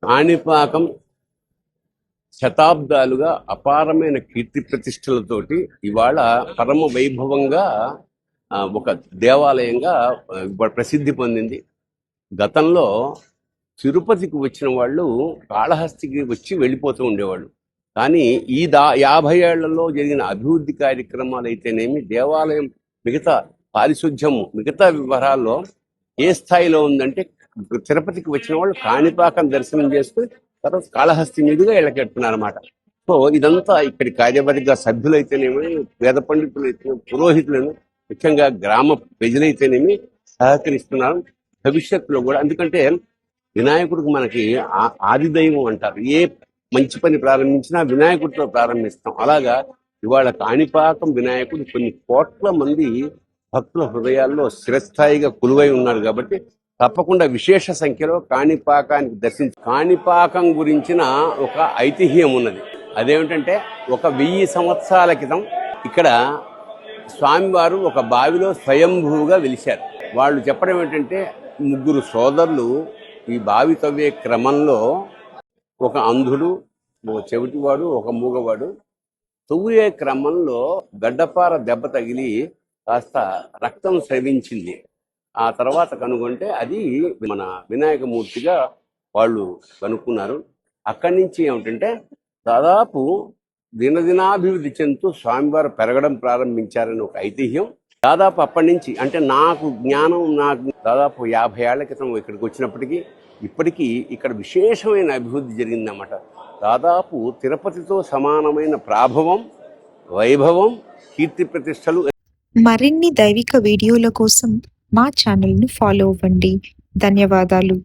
కాణిపాకం శతాబ్దాలుగా అపారమైన కీర్తి ప్రతిష్టలతోటి ఇవాళ పరమ వైభవంగా ఒక దేవాలయంగా ప్రసిద్ధి పొందింది. గతంలో తిరుపతికి వచ్చిన వాళ్ళు కాళహస్తికి వచ్చి వెళ్ళిపోతూ ఉండేవాళ్ళు. కానీ ఈ 50 ఏళ్లలో జరిగిన అభివృద్ధి కార్యక్రమాలు అయితేనేమి, దేవాలయం మిగతా పారిశుధ్యము, మిగతా వివరాల్లో ఏ స్థాయిలో ఉందంటే తిరుపతికి వచ్చిన వాళ్ళు కాణిపాకం దర్శనం చేసుకుని తర్వాత కాళహస్తి మీదుగా ఇళ్ళకెడుతున్నారు అన్నమాట. సో ఇదంతా ఇక్కడి కార్యవర్గ సభ్యులైతేనేమి, వేద పండితులైతే, పురోహితులను, ముఖ్యంగా గ్రామ ప్రజలైతేనేమి సహకరిస్తున్నారు. భవిష్యత్తులో కూడా, ఎందుకంటే వినాయకుడికి మనకి ఆది దైవం అంటారు. ఏ మంచి పని ప్రారంభించినా వినాయకుడితో ప్రారంభిస్తాం. అలాగా ఇవాళ కాణిపాకం వినాయకుడు కొన్ని కోట్ల మంది భక్తుల హృదయాల్లో స్థిరస్థాయిగా కొలువై ఉన్నాడు. కాబట్టి తప్పకుండా విశేష సంఖ్యలో కాణిపాకానికి కాణిపాకం గురించిన ఒక ఐతిహ్యం ఉన్నది. అదేమిటంటే 1000 సంవత్సరాల క్రితం ఇక్కడ స్వామివారు ఒక బావిలో స్వయంభూగా వెలిశారు. వాళ్ళు చెప్పడం ఏంటంటే, 3 సోదరులు ఈ బావి తవ్వే క్రమంలో ఒక అంధుడు, ఒక చెవిటివాడు, ఒక మూగవాడు తవ్వే క్రమంలో గడ్డపార దెబ్బ తగిలి కాస్త రక్తం స్రవించింది. ఆ తర్వాత కనుగొంటే అది మన వినాయకమూర్తిగా వాళ్ళు కనుక్కున్నారు. అక్కడి నుంచి ఏమిటంటే దాదాపు దినదినాభివృద్ధి చెందుతూ స్వామివారు పెరగడం ప్రారంభించారని ఒక ఐతిహ్యం. దాదాపు అప్పటి నుంచి, అంటే నాకు దాదాపు 50 ఏళ్ల క్రితం ఇక్కడికి వచ్చినప్పటికీ ఇప్పటికీ ఇక్కడ విశేషమైన అభివృద్ధి జరిగిందన్నమాట. దాదాపు తిరుపతితో సమానమైన ప్రాభవం, వైభవం, కీర్తి ప్రతిష్టలు. మరిన్ని దైవిక వీడియోల కోసం మా ఛానల్ను ఫాలో అవ్వండి. ధన్యవాదాలు.